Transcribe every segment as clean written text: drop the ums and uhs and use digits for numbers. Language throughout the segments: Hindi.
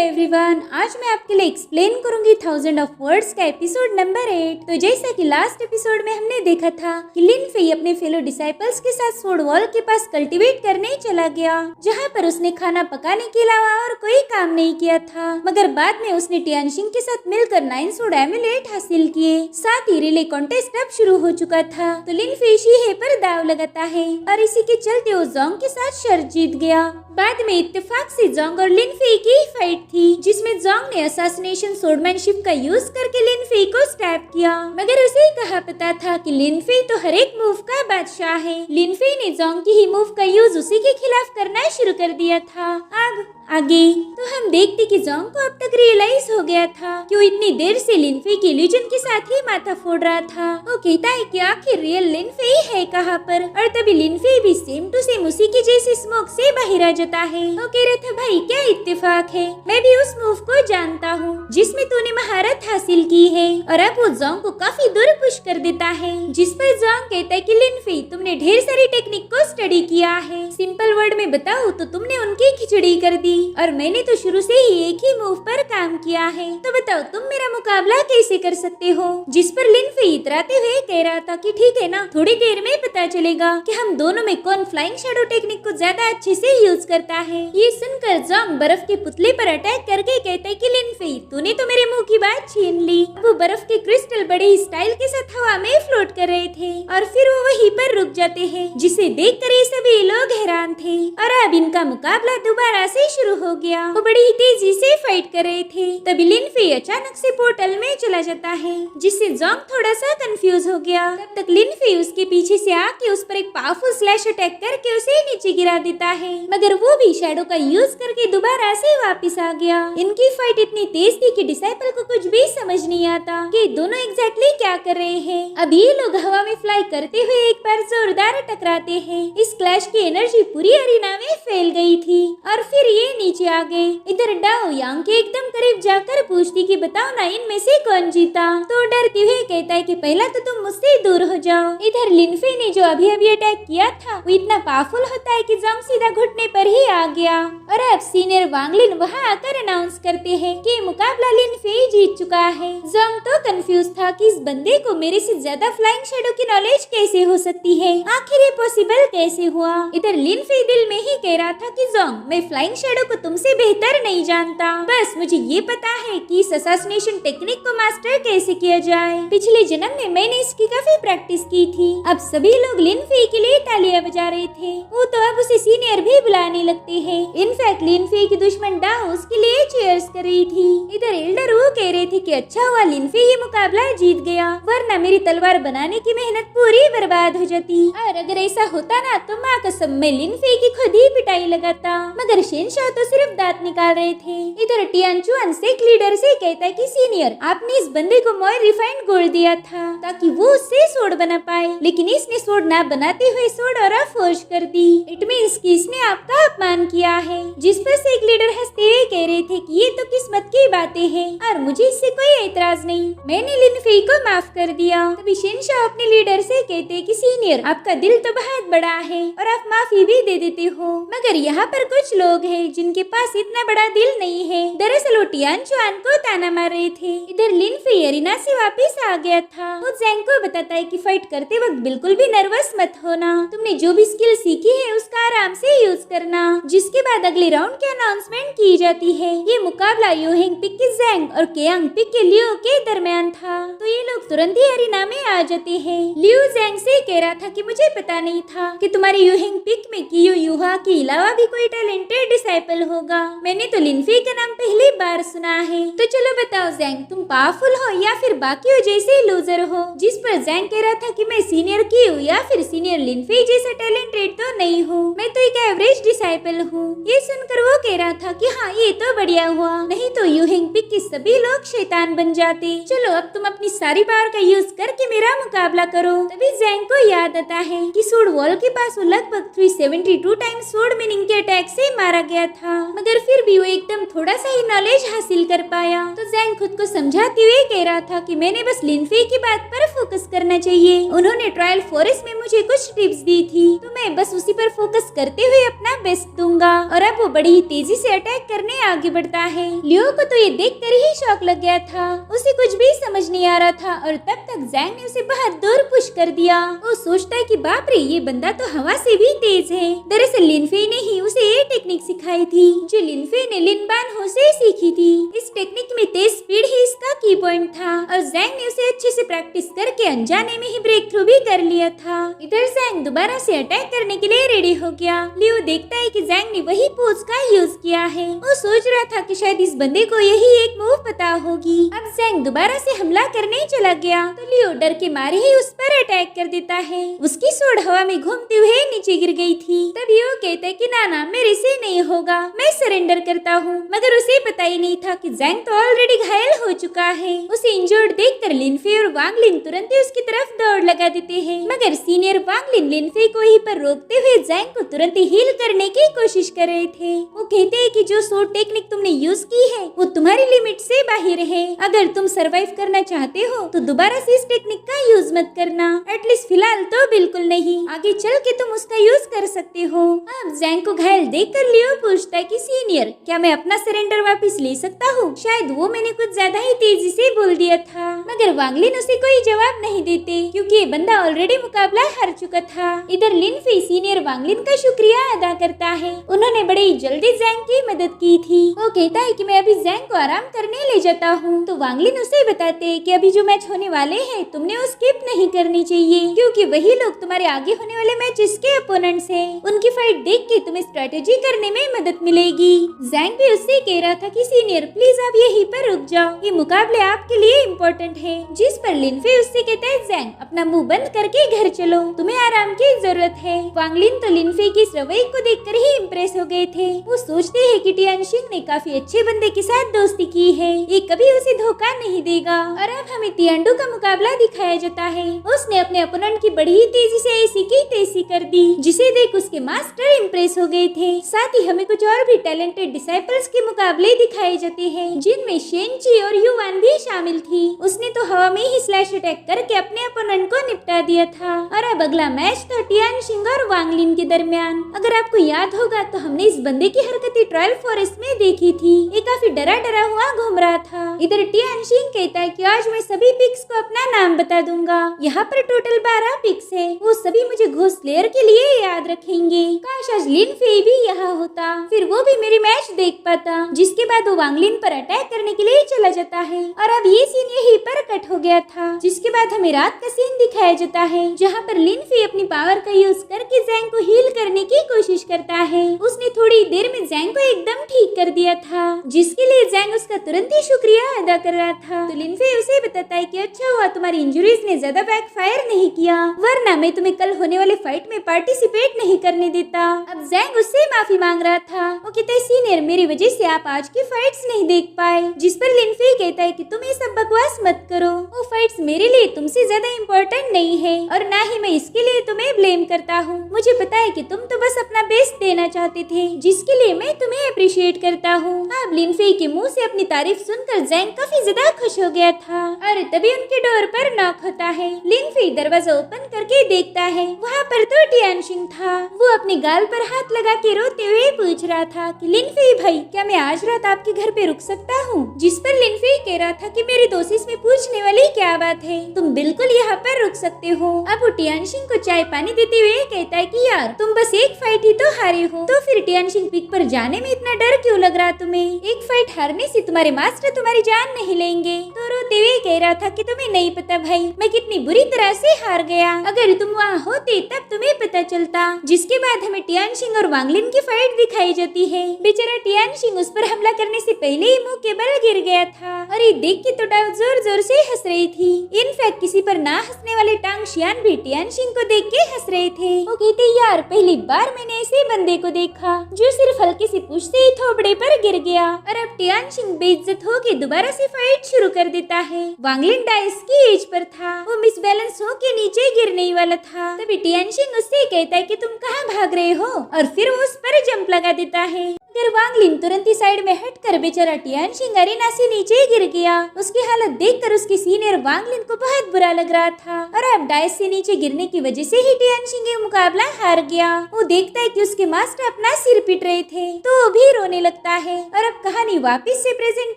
एवरीवन, आज मैं आपके लिए एक्सप्लेन करूंगी 1000 ऑफ वर्ड्स का एपिसोड नंबर 8। तो जैसा कि लास्ट एपिसोड में हमने देखा था कि लिन फेई अपने फेलो डिसाइपल्स के साथ स्वॉर्ड वॉल के पास कल्टीवेट करने चला गया, जहां पर उसने खाना पकाने के अलावा और कोई काम नहीं किया था। मगर बाद में उसने टियानशिंग के साथ मिलकर 9 स्वॉर्ड एमुलेट हासिल किए। साथ ही रिले कॉन्टेस्ट अब शुरू हो चुका था, तो लिन फेई शीहे पर दाव लगाता है और इसी के चलते वो जोंग के साथ शर्त जीत गया। बाद में इत्तेफाक से जोंग और लिन फेई की फाइट थी, जिसमें जोंग ने असैसिनेशन स्वॉर्डमैनशिप का यूज करके लिन फेई को स्टैब किया। मगर उसे कहा पता था कि लिन फेई तो हर एक मूव का बादशाह है। लिन फेई ने जोंग की ही मूव का यूज उसी के खिलाफ करना शुरू कर दिया था। अब आगे तो हम देखते कि जोंग को अब तक रियलाइज हो गया था कि वो इतनी देर से लिन फेई के इल्यूजन के साथ ही माथा फोड़ रहा था। वो कहता है कि आखिर रियल लिन फेई है कहाँ पर, और तभी लिन फेई भी सेम टू सेम उसी की जैसी स्मोक से बाहर आ जाता है। वो कह रहा था, भाई क्या इत्तेफाक है, मैं भी उस मूव को जानता हूँ जिसमें तूने महारत हासिल की है। और अब वो जोंग को काफी दूर पुश कर देता है, जिस पर जोंग कहता है कि लिन फेई तुमने ढेर सारी टेक्निक को स्टडी किया है, सिंपल वर्ड में बताओ तो तुमने उनकी खिचड़ी कर दी और मैंने तो शुरू से ही एक ही मूव पर काम किया है, तो बताओ तुम मेरा मुकाबला कैसे कर सकते हो। जिस पर लिन फेई इतराते हुए कह रहा था कि ठीक है ना, थोड़ी देर में पता चलेगा कि हम दोनों में कौन फ्लाइंग शैडो टेक्निक को ज्यादा अच्छे से यूज करता है। ये सुनकर जोंग बर्फ के पुतले पर अटैक करके कहता है कि लिन फेई तूने तो मेरे मुंह की बात छीन ली। वो बर्फ के क्रिस्टल बड़े ही स्टाइल के साथ हवा में फ्लोट कर रहे थे और फिर वो वहीं पर रुक जाते हैं, जिसे देखकर ये सभी लोग हैरान थे। और अब इनका मुकाबला दोबारा से शुरू हो गया। वो बड़ी ही तेजी से फाइट कर रहे थे, तभी लिन फेई अचानक से पोर्टल में चला जाता है, जिससे जोंग थोड़ा सा कंफ्यूज हो गया। तब तक लिन फेई उसके पीछे से आके उस पर एक पावरफुल स्लैश अटैक करके उसे नीचे गिरा देता है, मगर वो भी शैडो का यूज करके दोबारा से वापस आ गया। इनकी फाइट इतनी तेज थी कि डिसाइपल को कुछ भी समझ नहीं आता कि दोनों एग्जैक्टली क्या कर रहे हैं। अब ये लोग हवा में फ्लाई करते हुए एक बार जोरदार टकराते हैं। इस क्लैश की एनर्जी पूरी अरीना में फैल गई थी और फिर ये नीचे आ गए। इधर डाओ यांग के एकदम करीब जाकर पूछती कि बताओ ना इनमें से कौन जीता, तो डरते हुए कहता है कि पहला तो तुम मुझसे दूर हो जाओ। इधर लिन फेई ने जो अभी अभी अटैक किया था वो इतना पावरफुल होता है कि जोंग सीधा घुटने पर ही आ गया। और अब सीनियर वांगलिन वहाँ आकर अनाउंस करते हैं कि मुकाबला लिन फेई जीत चुका है। जोंग तो कंफ्यूज था कि इस बंदे को मेरे से ज्यादा फ्लाइंग शैडो की नॉलेज कैसे हो सकती है, आखिर ये पॉसिबल कैसे हुआ। इधर लिन फेई दिल में ही कह रहा था कि जोंग मैं फ्लाइंग शैडो को तुमसे बेहतर नहीं जानता, बस मुझे ये पता है कि इस असैसिनेशन टेक्निक को मास्टर कैसे किया जाए। पिछले जन्म में मैंने इसकी काफी प्रैक्टिस की थी। अब सभी लोग लिन फेई के लिए तालियां बजा रहे थे। वो तो अब उसे सीनियर भी बुलाने लगते हैं। इनफैक्ट लिन फेई की दुश्मन डाओ उसके लिए चीयर्स कर रही थी। इधर एल्डर वो कह रहे थे कि अच्छा हुआ लिन फेई ये मुकाबला जीत गया, वरना मेरी तलवार बनाने की मेहनत पूरी बर्बाद हो जाती। और अगर ऐसा होता ना तो माँ कसम मैं लिन फेई की खुद ही पिटाई लगाता। मगर शेनशाह तो सिर्फ दांत निकाल रहे थे। इधर टियानचुआन सेक लीडर से कहता है कि सीनियर आपने इस बंदे को मोर रिफाइंड गोल्ड दिया था ताकि वो उससे सोड बना पाए, लेकिन इसने सोड ना बनाते हुए सोड और फोर्ज कर दी। इट मींस कि इसने आपका अपमान किया है। जिस पर सेक लीडर हंसते हुए कह रहे थे कि ये तो किस्मत की बातें हैं और मुझे इससे कोई एतराज नहीं, मैंने लिन फेई को माफ कर दिया। तभी शेनशाह अपने लीडर से कहते हैं कि सीनियर आपका दिल तो बहुत बड़ा है और आप माफी भी दे देते हो, मगर यहाँ पर कुछ लोग हैं जिनके पास इतना बड़ा दिल नहीं है। दरअसल वो टियानचुआन को ताना मार रहे थे। इधर लिन फेई अरीना से वापस आ गया था। वो ज़ैंग को बताता है कि फाइट करते वक्त बिल्कुल भी नर्वस मत होना, तुमने जो भी स्किल सीखी है उसका आराम से यूज करना। जिसके बाद अगले राउंड की अनाउंसमेंट की जाती है। ये मुकाबला यूहिंग पिक के ज़ैंग और केयांग पिक के लियो के दरमियान था, तो ये लोग तुरंत ही अरीना में आ जाते हैं। लियो ज़ैंग से कह रहा था कि मुझे पता नहीं था कि तुम्हारे यूहिंग पिक में कियो युहा के अलावा भी कोई टैलेंटेड डिसाइपल होगा। मैंने तो लिन फेई का नाम पहली बार सुना है। तो चलो बताओ ज़ैंग तुम पावरफुल हो या फिर बाकी जैसे लूजर हो। जिस पर ज़ैंग कह रहा था कि मैं सीनियर की हूँ या फिर सीनियर लिन फेई जैसा टैलेंटेड तो नहीं हूँ, मैं तो एक एवरेज डिसाइपल हूँ। ये सुनकर वो कह रहा था कि हाँ ये तो बढ़िया हुआ, नहीं तो यूहिंग पिक के सभी लोग शैतान बन जाते। चलो अब तुम अपनी सारी पावर का यूज करके मेरा मुकाबला करो। तभी ज़ैंग को याद आता है कि स्वॉर्ड वॉल के पास वो लगभग 372 टाइम्स स्वॉर्ड मीनिंग के अटैक से मारा गया था, मगर फिर भी वो एकदम थोड़ा सा ही नॉलेज हासिल कर पाया। तो ज़ैंग खुद को समझाते हुए कह रहा था कि मैंने बस लिन फेई की बात पर फोकस करना चाहिए। उन्होंने ट्रायल फॉरेस्ट में मुझे कुछ टिप्स दी थी, तो मैं बस उसी पर फोकस करते हुए अपना बेस्ट दूंगा। और अब वो बड़ी ही तेजी से अटैक करने आगे बढ़ता है। लियो को तो ये देखकर ही शॉक लग गया था, उसे कुछ भी समझ नहीं आ रहा था और तब तक जैंग ने उसे बहुत दूर पुश कर दिया। वो सोचता है कि बाप रे, ये बंदा तो हवा से भी तेज है। दरअसल लिनफे ने ही उसे ये टेक्निक सिखाई थी जो लिनफे ने लिन बान हो से सीखी थी। इस टेक्निक में तेज स्पीड ही इसका की पॉइंट था और जैंग ने उसे अच्छे से प्रैक्टिस करके अनजाने में ही ब्रेक थ्रू भी कर लिया था। इधर जैंग दोबारा से अटैक करने के लिए रेडी हो गया। लियो देखता है कि जैंग ने वही पोज का यूज किया है। वो सोच रहा था कि शायद इस बंदे को यही एक मूव पता होगी। अब जैंग दोबारा से हमला करने चला गया तो लियो डर के मारे ही उस पर अटैक कर देता है। उसकी सोड हवा में घूमते हुए नीचे गिर गई थी। तब लियो कहता है कि ना मेरे से नहीं होगा, मैं सरेंडर करता हूँ। मगर उसे पता ही नहीं था कि जैंग तो ऑलरेडी घायल हो चुका है। उसे इंजर्ड देखकर लिनफे और वांग लिन तुरंत ही उसकी तरफ दौड़ लगा देते हैं। मगर सीनियर वांग लिन लिनफे को ही पर रोकते हुए जैंग को तुरंत ही हील करने की कोशिश कर रहे थे। वो कहते हैं कि जो सोड टेक्निक तुमने यूज की है वो तुम्हारी लिमिट से बाहर है। अगर तुम सरवाइव करना चाहते हो तो दोबारा से इस टेक्निक का यूज मत करना, एटलीस्ट फिलहाल तो बिल्कुल नहीं। आगे चल के तुम उसका यूज कर सकते हो। अब जैंग को घायल देखकर लियो पूछता है कि सीनियर, क्या मैं अपना सरेंडर वापस ले सकता हूँ? शायद वो मैंने कुछ ज्यादा ही तेजी से बोल दिया था। मगर वांगलिन उसे कोई जवाब नहीं देते क्योंकि ये बंदा ऑलरेडी मुकाबला हार चुका था। इधर लिनफे सीनियर वांगलिन का शुक्रिया अदा करता है, उन्होंने बड़ी जल्दी जैंग की मदद की थी। वो कहता है कि मैं अभी जैंग को आराम करने ले जाता हूँ। तो वांगलिन उसे बताते हैं कि अभी जो मैच होने वाले हैं तुमने वो स्किप नहीं करनी चाहिए क्योंकि वही लोग तुम्हारे आगे होने वाले मैचेस के अपोनेंट्स हैं। उनकी फाइट देख के तुम्हें स्ट्रेटेजी करने में मदद मिलेगी। जैंग भी उससे कह रहा था कि सीनियर प्लीज आप यहीं पर रुक जाओ, ये मुकाबले आपके लिए इम्पोर्टेंट है। जिस पर लिनफे उससे कहता है जैंग अपना मुंह बंद करके घर चलो, तुम्हें आराम की जरूरत है। वांगलिन तो लिनफे की इस रवैये को देखकर ही इम्प्रेस हो गए थे। वो सोचते हैं कि टियानशिंग ने काफी अच्छे बंदे के साथ दोस्ती की है, ये कभी उसे धोखा नहीं देगा। और अब हमें तियांडू का मुकाबला दिखाया जाता है। उसने अपने अपोनेंट की बड़ी ही तेजी से ऐसी की तैसी कर दी जिसे देख उसके मास्टर इम्प्रेस हो गए थे। साथ ही हमें कुछ और भी टैलेंटेड डिसाइपल्स के मुकाबले दिखाए जाते हैं जिनमें शेनची और युवान भी शामिल थी। उसने तो हवा में ही स्लैश अटैक करके अपने अपोनेंट को निपटा दिया था। और अब अगला मैच था टियानशिंग और वांगलिन के दरमियान। अगर आपको याद होगा तो हमने इस बंदे की हरकतें ट्रायल फॉरेस्ट में देखी थी। ये काफी डरा डरा हुआ घूम रहा था। इधर टियानशिंग कहता है कि आज मैं सभी पिक्स को अपना नाम बता दूंगा। यहाँ पर टोटल 12 पिक्स है, वो सभी मुझे घोस्ट लेयर के लिए याद रखेंगे। काश आज लिनफे भी यहाँ होता, फिर वो भी मेरी मैच देख पाता। जिसके बाद वो वांगलिन पर अटैक करने के लिए चला जाता है। और अब ये सीन यहीं पर कट हो गया था। जिसके बाद हमें रात का सीन दिखाया जाता है जहाँ पर लिनफे अपनी पावर का यूज करके जैंग को हील करने की कोशिश करता है। उसने थोड़ी देर में जैंग को एकदम ठीक कर दिया था जिसके लिए जैंग उसका तुरंत ही शुक्रिया अदा कर रहा था। तो लिनफे उसे बताता है कि अच्छा हुआ तुम्हारी इंजरीज ने ज्यादा बैकफायर नहीं किया, वरना मैं तुम्हें कल होने वाले फाइट में पार्टिसिपेट नहीं करने देता। अब जैंग उससे माफी मांग रहा था। वो कहता है सीनियर मेरी वजह से आप आज की फाइट्स नहीं देख पाए। जिस पर लिनफे कहता है कि तुम ये सब बकवास मत करो, वो फाइट्स मेरे लिए तुमसे ज्यादा इम्पोर्टेंट नहीं है और ना ही मैं इसके लिए तुम्हें ब्लेम करता हूँ। मुझे पता है कि तुम तो बस अपना बेस्ट देना चाहते थे जिसके लिए मैं तुम्हें अप्रिशिएट करता हूँ। अब लिनफे के मुंह से अपनी तारीफ सुनकर जैंग काफी ज्यादा खुश हो गया था और तभी उनके डोर पर नॉक होता है। लिनफे दरवाजा ओपन करके देखता है वहाँ पर तो टियानशिंग था। वो अपने गाल पर हाथ लगा के रोते हुए पूछ रहा था कि लिनफे भाई क्या मैं आज रात आपके घर पे रुक सकता हूँ? जिस पर लिनफे कह रहा था कि मेरे दोस्त इसमें पूछने वाली क्या बात है, तुम बिल्कुल यहाँ पर रुक सकते हो। अब वो टियानशिंग को चाय पानी देते हुए कहता है कि यार तुम बस एक फाइट ही तो हारे हो, तो फिर टियानशिंग पीक पर जाने में इतना डर क्यों लग रहा तुम्हें? एक फाइट हारने से तुम्हारे मास्टर तुम्हारी जान नहीं लेंगे। तो रोते हुए कह रहा था कि तुम्हें नहीं पता भाई मैं कितनी बुरी तरह से हार गया, अगर तुम वहाँ होते तब तुम्हें पता चलता। जिसके बाद हमें टियानशिंग और वांगलिन की फाइट दिखाई जाती है। बेचारा टियानशिंग उस पर हमला करने से पहले ही मुंह के बल गिर गया था और ये देख के तो डाव जोर जोर से हंस रही थी। इनफैक्ट किसी पर ना हंसने वाले टांग शियान भी टियानशिंग को देख के हंस रहे थे। वो कहते यार पहली बार मैंने ऐसे बंदे को देखा जो सिर्फ हल्के से पुश से ही थोबड़े पर गिर गया। और अब टियानशिंग बेइज्जत होके दोबारा से फाइट शुरू कर देता है। वांगलिन डाइस की एज पर था, वो मिस बैलेंस होके नीचे गिरने ही वाला था। तभी टियानशिंग उससे कहता है कि तुम कहाँ भाग रहे हो और फिर वो उस पर जंप लगा देता है। अगर वांग लिन तुरंत ही साइड में हटकर बेचारा टियानशिंग अरेना से नीचे गिर गया। उसकी हालत देखकर उसके सीनियर वांग लिन को बहुत बुरा लग रहा था और अब डाइस से नीचे गिरने की वजह से ही टियानशिंग ये मुकाबला हार गया। वो देखता है कि उसके मास्टर अपना सिर पीट रहे थे तो वो भी रोने लगता है और अब कहानी वापस से प्रेजेंट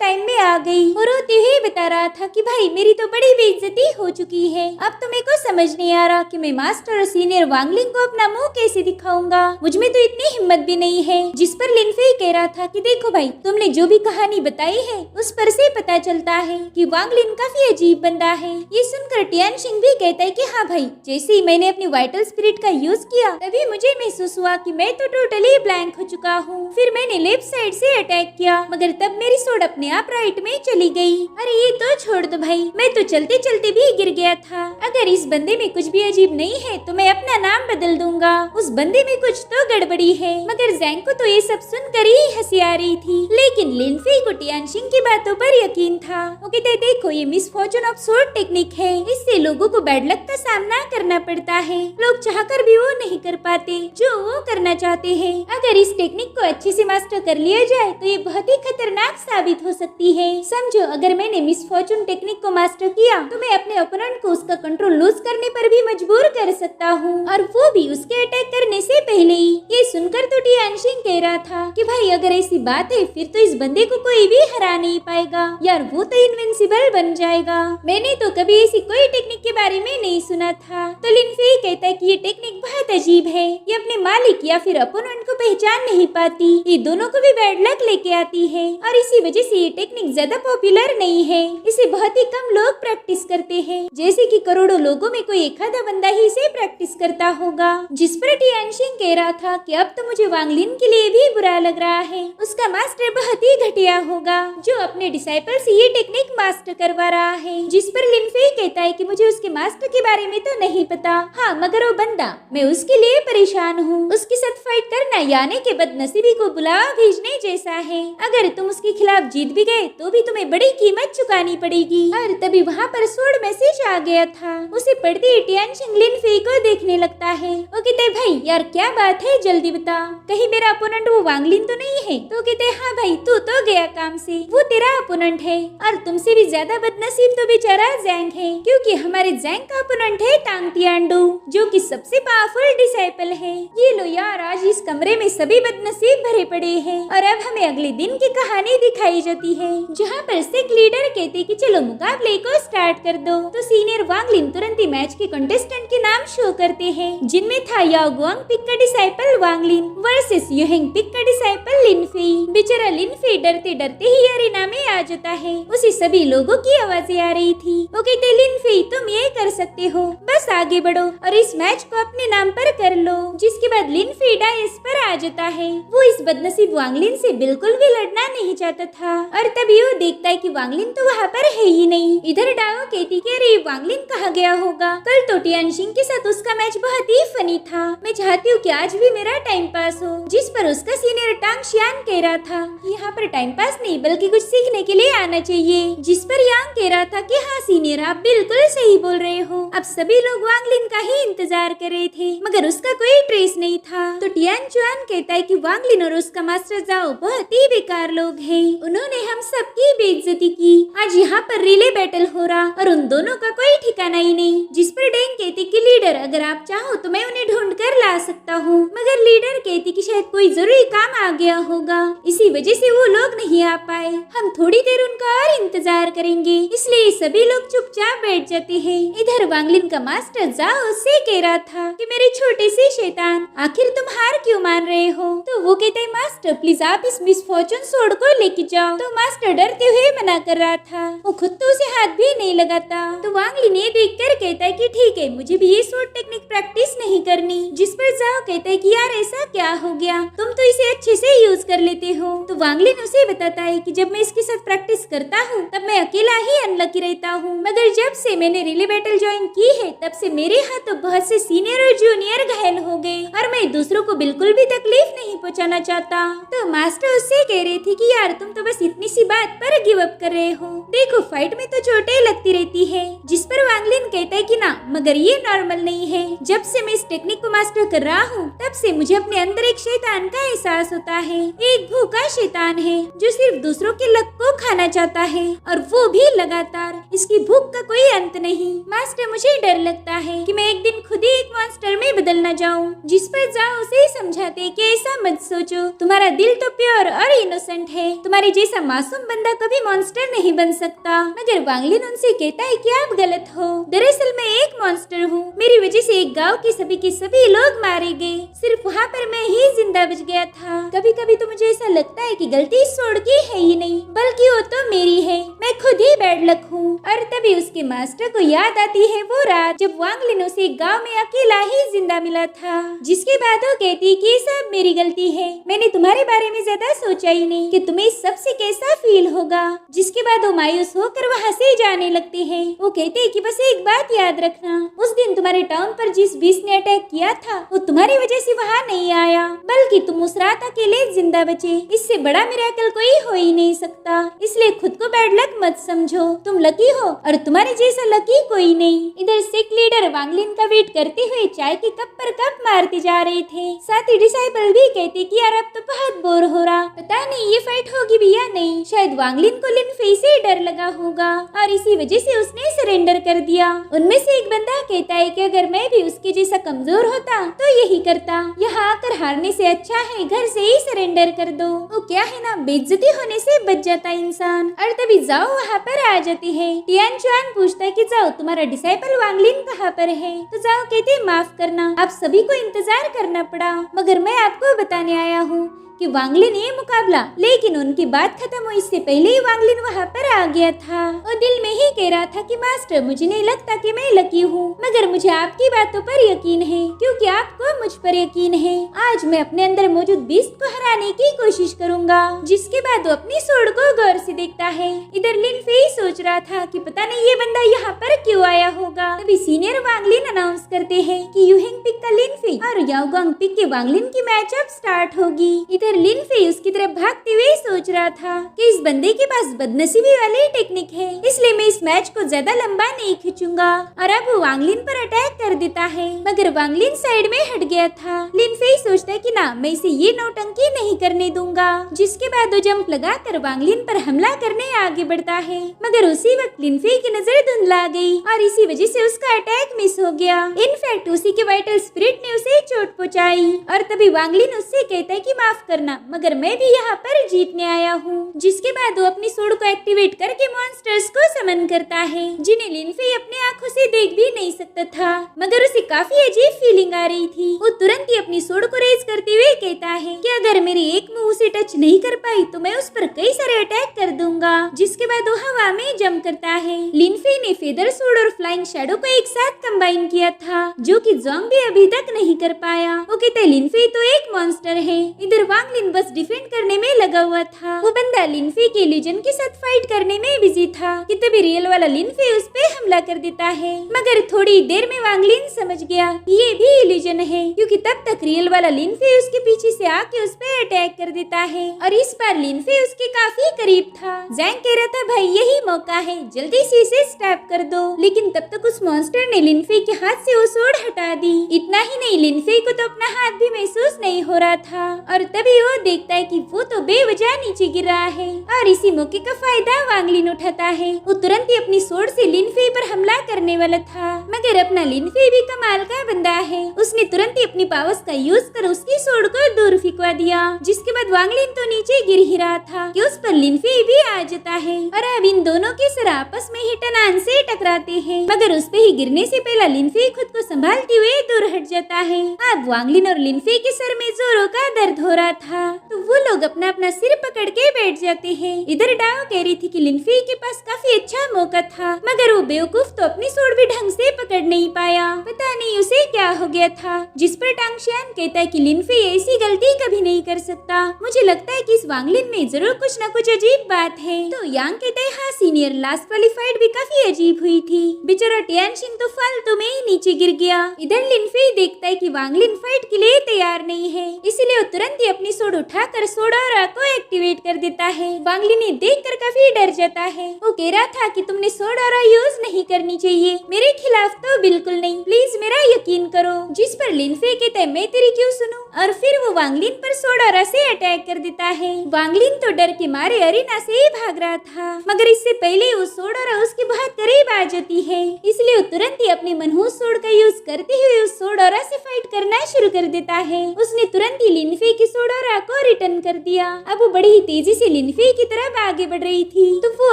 टाइम में आ गई। वो रोते हुए बता रहा था कि भाई मेरी तो बड़ी बेइज्जती हो चुकी है। अब तो मेरे को समझ नहीं आ रहा कि मैं मास्टर और सीनियर वांग लिन को अपना मुंह कैसे दिखाऊंगा। मुझ में तो इतनी हिम्मत भी नहीं है। जिस पर लिन फेई कह रहा था कि देखो भाई तुमने जो भी कहानी बताई है उस पर से पता चलता है कि वांग लिन काफी अजीब बंदा है। ये सुनकर टियानशिंग भी कहता है कि हाँ भाई जैसे ही मैंने अपनी वाइटल स्पिरिट का यूज किया तभी मुझे महसूस हुआ कि मैं तो टोटली ब्लैंक हो चुका हूँ। फिर मैंने लेफ्ट साइड से अटैक किया मगर तब मेरी सोड अपने आप राइट में चली गई। अरे ये तो छोड़ दो भाई, मैं तो चलते चलते भी गिर गया था। अगर इस बंदे में कुछ भी अजीब नहीं है तो मैं अपना नाम बदल दूंगा। उस बंदे में कुछ तो गड़बड़ी है। मगर जैंग को तो ये सब सुनकर ही हंसी आ रही थी लेकिन लिन फेई को टियानशिंग की बातों पर यकीन था। वो कहते देखो ये miss Fortune of sword technique है, इससे लोगों को बैड लक का सामना करना पड़ता है। लोग चाहकर भी वो नहीं कर पाते जो वो करना चाहते हैं। अगर इस टेक्निक को अच्छे से मास्टर कर लिया जाए तो ये बहुत ही खतरनाक साबित हो सकती है। समझो अगर मैंने मिस फॉर्चून टेक्निक को मास्टर किया तो मैं अपने ओपोनेंट को उसका कंट्रोल लूज करने पर भी मजबूर कर सकता हूँ और वो भी उसके अटैक करने से पहले ही। ये सुनकर तो टियानशिंग कह रहा था कि भाई अगर ऐसी बात है फिर तो इस बंदे को कोई भी हरा नहीं पाएगा यार, वो तो इनविंसिबल बन जाएगा। मैंने तो कभी ऐसी कोई टेक्निक के बारे में नहीं सुना था। तो लिन फेई कहता है कि ये टेक्निक बहुत अजीब है, ये अपने मालिक या फिर अपोनेंट को पहचान नहीं पाती, ये दोनों को भी बैड लक लेके आती है और इसी वजह से ये टेक्निक ज्यादा पॉपुलर नहीं है। इसे बहुत ही कम लोग प्रैक्टिस करते हैं, जैसे कि करोड़ों लोगों में कोई एक आधा बंदा ही इसे प्रैक्टिस करता होगा। जिस पर टियानशिंग कह रहा था कि अब तो मुझे वांग लिन के लिए भी बुरा लग रहा है, उसका मास्टर बहुत ही घटिया होगा जो अपने डिसाइपल से ये टेक्निक मास्टर करवा रहा है। जिस पर लिन फेई कहता है कि मुझे उसके मास्टर के बारे में तो नहीं पता, हाँ मगर वो बंदा मैं उसके लिए परेशान हूँ। उसके साथ फाइट करना यानी के बदनसीबी को बुलावा भेजने जैसा है। अगर तुम उसके खिलाफ जीत भी गए तो भी तुम्हें बड़ी कीमत चुकानी पड़ेगी। और तभी वहाँ पर सोड मैसेज आ गया था। उसे पढ़ते ही टियानशिंग लिन फेई को देखने लगता है। वो कहते भाई यार क्या बात है, जल्दी बता, कहीं मेरा अपोनेंट वो वांग लिन तो नहीं है? तो कहते हाँ भाई तू तो गया काम से, वो तेरा अपोनेंट है और तुमसे भी ज्यादा बदनसीब तो बेचारा जैंग है क्योंकि हमारे जैंग का अपोनेंट है टांग तियांडू जो कि सबसे पावरफुल डिसाइपल है। ये लो यार आज इस कमरे में सभी बदनसीब भरे पड़े हैं और अब हमें अगले दिन की कहानी दिखाई जाती है जहाँ पर सिख लीडर कहते कि चलो मुकाबले को स्टार्ट कर दो। तो सीनियर वांग लिन तुरंत ही मैच के कंटेस्टेंट के नाम शो करते हैं जिनमें था याओ गुआंग पिक का डिसाइपल वांग लिन वर्सेस युहेंग पिक का डिसाइपल लिन फेई। बेचारा लिन फेई डरते डरते ही अरेना में आ जाता है। उसे सभी लोगों की आवाजें आ रही थी। वो कहते लिन फेई तुम ये कर सकते हो, बस आगे बढ़ो और इस मैच को अपने नाम पर कर लो। जिसके बाद लिन फेई डाइस पर आ जाता है। वो इस बदनसीब वांग लिन से बिल्कुल भी लड़ना नहीं चाहता था और तभी वो देखता है कि वांग लिन तो वहाँ पर है ही नहीं। इधर डाओ कहती कि अरे वांग लिन कहाँ गया होगा। कल तो टियानशिंग के साथ उसका मैच बहुत ही फनी था, मैं चाहती हूँ कि आज भी मेरा टाइम पास हो। जिस पर उसका सीनियर टांग शियान कह रहा था यहाँ पर टाइम पास नहीं बल्कि कुछ सीखने के लिए आना चाहिए। जिस पर यांग कह रहा था कि हाँ सीनियर आप बिल्कुल सही बोल रहे हो। अब सभी लोग वांग लिन का ही इंतजार कर रहे थे मगर उसका कोई ट्रेस नहीं था। तो टियान चुआन कहता है कि वांग लिन और उसका मास्टर जाओ बहुत ही बेकार लोग हैं, उन्होंने हम सबकी बेइज्जती की। आज यहाँ पर रिले बैटल हो रहा और उन दोनों का कोई ठिकाना ही नहीं। जिस पर डेंग कहती कि लीडर अगर आप चाहो तो मैं उन्हें ढूंढ कर ला सकता हूँ, मगर लीडर कहती कि शायद कोई जरूरी काम आ गया होगा इसी वजह से वो लोग नहीं आ पाए, हम थोड़ी देर उनका और इंतजार करेंगे। इसलिए सभी लोग चुपचाप बैठ जाते हैं। इधर वांग लिन का मास्टर जाओ से कह रहा था कि मेरे छोटे से शैतान आखिर तुम हार क्यों मान रहे हो। तो वो कहते हैं मास्टर प्लीज आप इस मिस फॉर्चून सोड को लेके जाओ। तो मास्टर डरते हुए मना कर रहा था, वो खुद तो उसे हाथ भी नहीं लगाता। तो वांग लिन ये देख कर कहता है कि ठीक है मुझे भी ये सोड टेक्निक प्रैक्टिस नहीं करनी। जिस पर जाओ कहता है कि यार ऐसा क्या हो गया, तुम तो इसे अच्छे से यूज कर लेते हो। तो वांग लिन उसे बताता है कि जब मैं इसके साथ प्रैक्टिस करता हूँ तब मैं अकेला ही अनलकी रहता हूँ, मगर जब से मैंने रिले बैटल ज्वाइन की है तब से मेरे हाथों बहुत से सीनियर और जूनियर घायल हो गए और मैं दूसरों को बिल्कुल भी तकलीफ नहीं पहुँचाना चाहता। तो मास्टर उससे कह रहे थे कि यार तुम तो बस इतनी सी बात पर गिव अप कर रहे हो? देखो फाइट में तो चोटें लगती रहती है। जिस पर वांगलिन कहता है कि ना, मगर ये नॉर्मल नहीं है। जब से मैं इस टेक्निक को मास्टर कर रहा हूँ तब से मुझे अपने अंदर एक शैतान का एहसास होता है। एक भूखा शैतान है जो सिर्फ दूसरों के लक को खाना चाहता है, और वो भी लगातार। इसकी भूख का कोई अंत नहीं। मास्टर, मुझे डर लगता है कि मैं एक दिन खुद ही एक मॉन्स्टर में बदल न जाऊं। जिस पर जाओ उसे समझाते कि ऐसा मत सोचो, तुम्हारा दिल तो प्योर और इनोसेंट है। तुम्हारे जैसा मासूम बंदा कभी मॉन्स्टर नहीं बन सकता। मगर वांगलिन उनसे कहता है कि आप गलत हो। दरअसल मैं एक मॉन्स्टर हूँ। मेरी वजह से एक गाँव के सभी लोग मारे गए। सिर्फ वहाँ पर मैं ही जिंदा बच गया था। कभी कभी तो मुझे ऐसा लगता है कि गलती सोड की है ही नहीं, बल्कि वो तो मेरी है। मैं खुद ही बैड लक हूँ। और तभी उसके मास्टर को याद आती है वो रात जब वांगलिन उसे एक गाँव में अकेला ही जिंदा मिला था। जिसके बाद वो कहती कि ये सब मेरी गलती है। मैंने तुम्हारे बारे में ज्यादा सोचा ही नहीं कि तुम्हें इस सबसे कैसा फील होगा। जिसके बाद वो मायूस होकर वहाँ से जाने लगते हैं। वो कहते हैं कि बस एक बात याद रखना, उस दिन तुम्हारे टाउन पर जिस बीस ने अटैक किया था वो तुम्हारी वजह से वहाँ नहीं आया, बल्कि तुम उस रात अकेले जिंदा बचे। इससे बड़ा मिरेकल कोई हो ही नहीं सकता। इसलिए खुद को बैड लक मत समझो। तुम लकी हो और तुम्हारे जैसा लकी कोई नहीं। इधर सिख लीडर वांगलिन का वेट करते हुए चाय के कप पर कप मारते जा रहे थे। साथ ही डिसाइपल भी कहते कि यार अब तो बहुत बोर हो रहा, पता नहीं ये फाइट होगी भी या नहीं। शायद वांगलिन को लिन फेई से डर लगा होगा और इसी वजह से उसने सरेंडर कर दिया। उनमें से एक बंदा कहता है कि अगर मैं भी उसके जैसा कमजोर होता तो यही करता। यहाँ आकर हारने से अच्छा है घर से ही सरेंडर कर दो। वो क्या है ना, बेइज्जती होने से बच जाता इंसान। और तभी जाओ वहाँ पर आ जाती है। टियान चुआन पूछता है कि जाओ तुम्हारा डिसाइपल वांगलिन कहाँ पर है? तो जाओ कहते माफ करना, आप सभी को इंतजार करना पड़ा, मगर मैं आपको बताने आया हूँ कि वांगलिन ये मुकाबला। लेकिन उनकी बात खत्म हुई इससे पहले ही वांगलिन वहाँ पर आ गया था। और दिल में ही कह रहा था कि मास्टर मुझे नहीं लगता कि मैं लकी हूँ, मगर मुझे आपकी बातों पर यकीन है क्योंकि आपको मुझ पर यकीन है। आज मैं अपने अंदर मौजूद बीस्ट को हराने की कोशिश करूँगा। जिसके बाद वो अपनी सोड को गौर से देखता है। इधर लिन फेई सोच रहा था कि पता नहीं ये बंदा यहाँ पर क्यों आया होगा। तभी सीनियर वांगलिन अनाउंस करते हैं कि यूहिंग पिक का लिन फेई और याओगांग पिक के वांगलिन की मैच अब स्टार्ट होगी। लिन फेई उसकी तरफ भागते हुए सोच रहा था कि इस बंदे के पास बदनसीबी वाली टेक्निक है, इसलिए मैं इस मैच को ज्यादा लंबा नहीं खींचूंगा। और अब वो वांगलिन पर अटैक कर देता है, मगर वांगलिन साइड में हट गया था। लिन फेई सोचता है कि ना, मैं इसे ये नौटंकी नहीं करने दूंगा। जिसके बाद वो जंप लगाकर वांगलिन पर हमला करने आगे बढ़ता है, मगर उसी वक्त लिन फेई की नजर धुंधला गई और इसी वजह से उसका अटैक मिस हो गया। इनफैक्ट उसी के वाइटल स्पिरिट ने उसे चोट पहुंचाई। और तभी वांगलिन उससे कहता है कि माफ करना, मगर मैं भी यहाँ पर जीतने आया हूँ। जिसके बाद वो अपनी सोड को एक्टिवेट करके मॉन्स्टर्स को समन करता है, जिन्हें लिन फेई अपने आंखों से देख भी नहीं सकता था, मगर उसे काफी अजीब फीलिंग आ रही थी। वो तुरंत ही अपनी सोड को रेज करते हुए कहता है कि अगर मेरी एक मुंह उसे टच नहीं कर पाई तो मैं उस पर कई सारे अटैक कर दूंगा। जिसके बाद वो हवा में जंप करता है। लिन फेई ने फेदर सोड और फ्लाइंग शैडो को एक साथ कंबाइन किया था, जो कि जोंग भी अभी तक नहीं कर पाया। वो कहते हैं लिन फेई तो एक मॉन्स्टर है। इधर वांगलिन बस डिफेंड करने में लगा हुआ था। वो बंदा लिन फेई के इल्यूजन के साथ फाइट करने में बिजी था कि तभी रियल वाला लिन फेई उस पे हमला कर देता है। मगर थोड़ी देर में वांगलिन समझ गया कि ये भी इल्यूजन है, क्योंकि तब तक रियल वाला लिन फेई उसके पीछे से आके उस पे अटैक कर देता है। और इस बार लिन फेई उसके काफी करीब था। जैंग कह रहा था भाई यही मौका है, जल्दी से इसे स्टैप कर दो, लेकिन तब तक उस मॉन्स्टर ने लिन फेई के हाथ से वो सोड हटा दी। इतना ही नहीं, लिन फेई को तो अपना हाथ भी महसूस नहीं हो रहा था। और तभी वो देखता है कि वो तो बेवजह नीचे गिर रहा है और इसी मौके का फायदा वांगलिन उठाता है। वो तुरंत ही अपनी सोड से लिन फेई पर हमला करने वाला था, मगर अपना लिन फेई भी कमाल का बंदा है। उसने तुरंत ही अपनी पावर्स का यूज कर उसकी सोड को दूर फिकवा दिया। जिसके बाद वांगलिन तो नीचे गिर ही रहा था कि उस पर लिन फेई भी आ जाता है। और अब इन दोनों के सर आपस में ही टनान से टकराते हैं, मगर उस पे ही गिरने से पहले लिन फेई खुद को संभालते हुए दूर हट जाता है। अब वांगलिन और लिन फेई के सर में जोरों का दर्द हो रहा था, तो वो लोग अपना अपना सिर पकड़ के बैठ जाते हैं। इधर डाओ कह रही थी कि लिन फेई के पास काफी अच्छा मौका था, मगर वो बेवकूफ तो अपनी सोड भी ढंग से पकड़ नहीं पाया। पता नहीं उसे क्या हो गया था। जिस पर टांगशियान कहता है कि लिन फेई ऐसी गलती कभी नहीं कर सकता। मुझे लगता है कि इस वांगलिन में जरूर कुछ न कुछ अजीब बात है। तो यांग कहता है हाँ सीनियर, लास्ट वाली फाइट भी काफी अजीब हुई थी। बेचारा टियानशिन तो फालतू में ही नीचे गिर गया। इधर लिन फेई देखता है कि वांगलिन फाइट के लिए तैयार नहीं है, इसलिए वो तुरंत ही अपनी अपनी सोड उठाकर सोडोरा को एक्टिवेट कर देता है। वांगलिन ने देखकर काफी डर जाता है। वो कह रहा था कि तुमने सोडोरा यूज नहीं करनी चाहिए, मेरे खिलाफ तो बिल्कुल नहीं, प्लीज मेरा यकीन करो। जिस पर लिनफे कहता है मैं तेरी क्यों सुनूं, और फिर वो वांगलिन पर सोडोरा से अटैक कर देता है। वांगलिन तो डर के मारे अरीना से ही भाग रहा था, मगर इससे पहले वो सोडोरा उसके बहुत करीब आ जाती है, इसलिए वो तुरंत ही अपने मनहूस सोड का यूज करते हुए उस सोडोरा से फाइट करना शुरू कर देता है। उसने तुरंत ही लिनफे की सोडोरा को रिटर्न कर दिया। अब वो बड़ी ही तेजी से लिनफे की तरफ आगे बढ़ रही थी, तो वो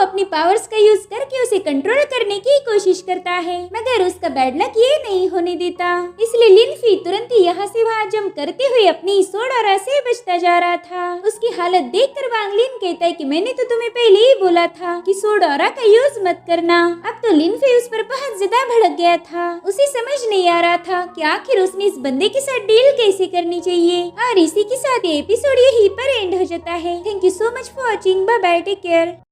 अपनी पावर्स का यूज करके उसे कंट्रोल करने की कोशिश करता है, मगर उसका बैड लक ये नहीं होने देता। इसलिए लिनफे तुरंत ही यहाँ से वहाँ जंप करते हुए अपनी सोडोरा से बचता जा रहा था। उसकी हालत देखकर वांगलिन कहता है कि मैंने तो तुम्हें पहले ही बोला था कि सोडोरा का यूज मत करना। अब तो लिनफे उस पर बहुत ज्यादा भड़क गया था। उसे समझ नहीं आ रहा था कि आखिर उसने इस बंदे के साथ डील कैसे करनी चाहिए। और इसी के साथ ये एपिसोड यहीं पर एंड हो जाता है। Thank you so much for watching. Bye bye, take care.